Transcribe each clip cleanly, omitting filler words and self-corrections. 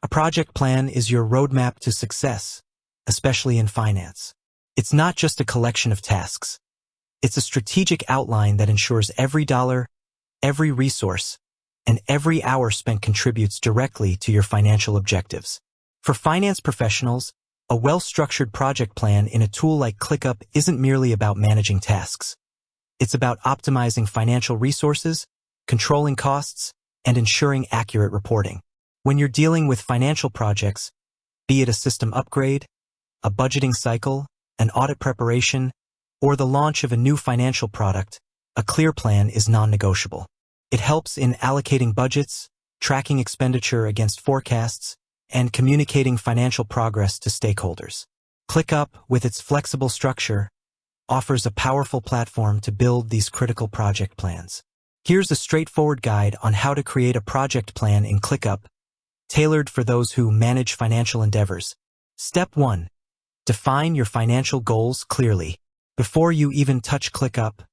A project plan is your roadmap to success, especially in finance. It's not just a collection of tasks. It's a strategic outline that ensures every dollar, every resource, and every hour spent contributes directly to your financial objectives. For finance professionals, a well-structured project plan in a tool like ClickUp isn't merely about managing tasks. It's about optimizing financial resources, controlling costs, and ensuring accurate reporting. When you're dealing with financial projects, be it a system upgrade, a budgeting cycle, an audit preparation, or the launch of a new financial product, a clear plan is non-negotiable. It helps in allocating budgets, tracking expenditure against forecasts, and communicating financial progress to stakeholders. ClickUp, with its flexible structure, offers a powerful platform to build these critical project plans. Here's a straightforward guide on how to create a project plan in ClickUp, tailored for those who manage financial endeavors. Step 1. Define your financial goals clearly. Before you even touch ClickUp,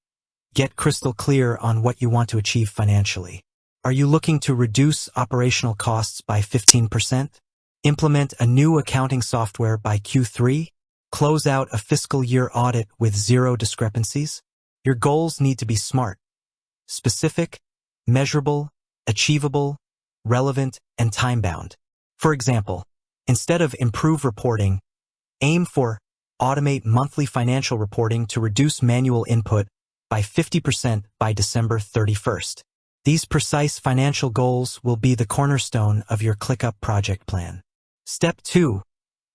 get crystal clear on what you want to achieve financially. Are you looking to reduce operational costs by 15%? Implement a new accounting software by Q3? Close out a fiscal year audit with zero discrepancies? Your goals need to be smart, specific, measurable, achievable, relevant, and time-bound. For example, instead of improve reporting, aim for automate monthly financial reporting to reduce manual input by 50% by December 31st. These precise financial goals will be the cornerstone of your ClickUp project plan. Step 2.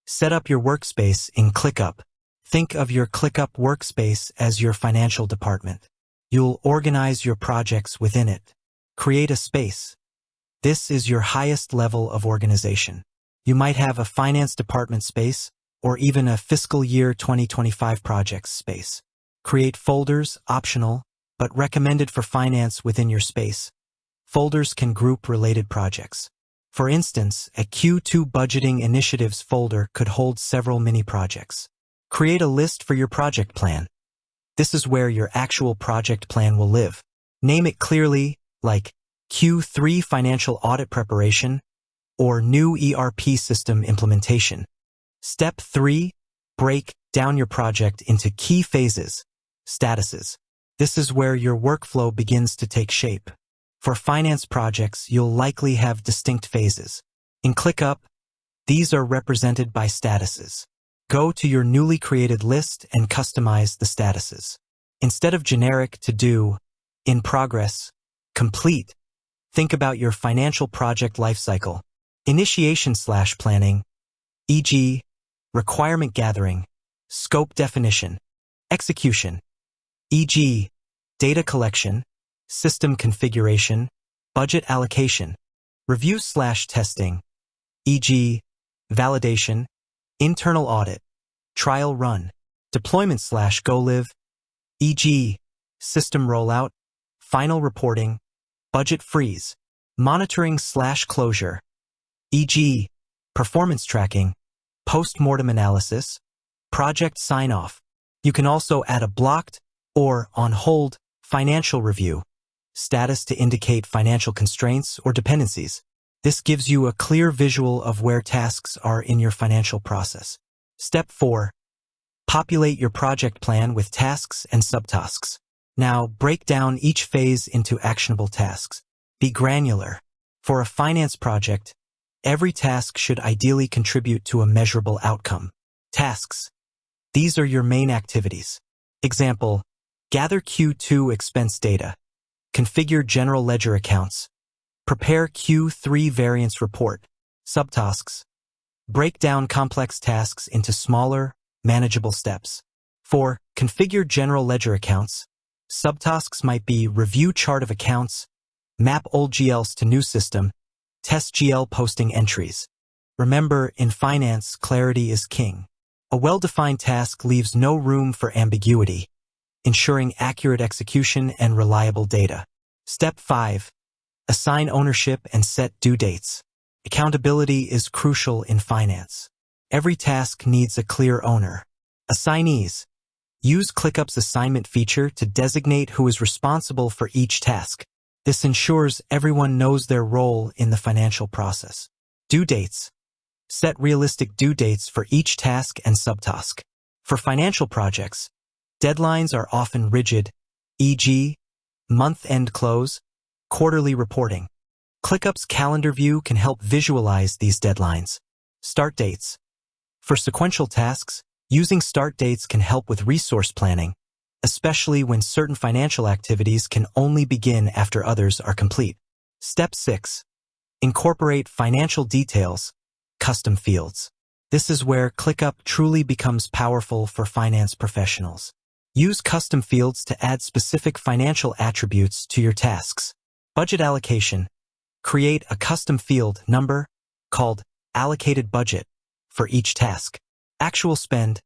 Set up your workspace in ClickUp. Think of your ClickUp workspace as your financial department. You'll organize your projects within it. Create a space. This is your highest level of organization. You might have a finance department space or even a fiscal year 2025 projects space. Create folders, optional, but recommended for finance within your space. Folders can group related projects. For instance, a Q2 budgeting initiatives folder could hold several mini projects. Create a list for your project plan. This is where your actual project plan will live. Name it clearly, like Q3 financial audit preparation or new ERP system implementation. Step 3. Break down your project into key phases, statuses. This is where your workflow begins to take shape. For finance projects, you'll likely have distinct phases. In ClickUp, these are represented by statuses. Go to your newly created list and customize the statuses. Instead of generic to do, in progress, complete, think about your financial project lifecycle. Initiation/planning, e.g., requirement gathering, scope definition, execution, e.g., data collection, system configuration, budget allocation, review/testing, e.g., validation, internal audit, trial run, deployment/go live, e.g., system rollout, final reporting, budget freeze, monitoring/closure, e.g., performance tracking, post-mortem analysis, project sign-off. You can also add a blocked or on hold financial review status to indicate financial constraints or dependencies. This gives you a clear visual of where tasks are in your financial process. Step 4. Populate your project plan with tasks and subtasks. Now, break down each phase into actionable tasks. Be granular. For a finance project, every task should ideally contribute to a measurable outcome. Tasks. These are your main activities. Example, gather Q2 expense data, configure general ledger accounts, prepare Q3 variance report. Subtasks. Break down complex tasks into smaller, manageable steps. For configure general ledger accounts, subtasks might be review chart of accounts, map old GLs to new system, test GL posting entries. Remember, in finance, clarity is king. A well-defined task leaves no room for ambiguity, ensuring accurate execution and reliable data. Step 5. Assign ownership and set due dates. Accountability is crucial in finance. Every task needs a clear owner. Assignees. Use ClickUp's assignment feature to designate who is responsible for each task. This ensures everyone knows their role in the financial process. Due dates. Set realistic due dates for each task and subtask. For financial projects, deadlines are often rigid, e.g., month-end close, quarterly reporting. ClickUp's calendar view can help visualize these deadlines. Start dates. For sequential tasks, using start dates can help with resource planning, especially when certain financial activities can only begin after others are complete. Step 6. Incorporate financial details, custom fields. This is where ClickUp truly becomes powerful for finance professionals. Use custom fields to add specific financial attributes to your tasks. Budget allocation. Create a custom field number called allocated budget for each task. Actual spend.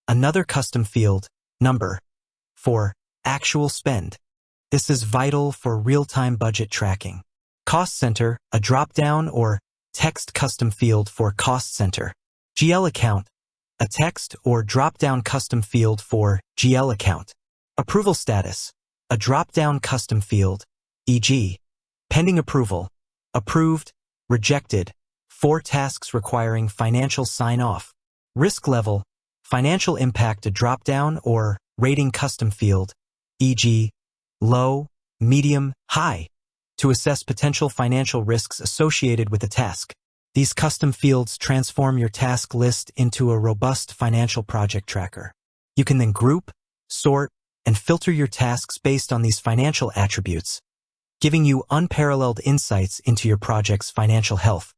Another custom field number for actual spend. This is vital for real-time budget tracking. Cost center, a drop-down or text custom field for cost center. GL account, a text or drop-down custom field for GL account. Approval status, a drop-down custom field, e.g., pending approval, approved, rejected, for tasks requiring financial sign-off. Risk level, financial impact, a drop-down or rating custom field, e.g., low, medium, high, to assess potential financial risks associated with a task. These custom fields transform your task list into a robust financial project tracker. You can then group, sort, and filter your tasks based on these financial attributes, giving you unparalleled insights into your project's financial health.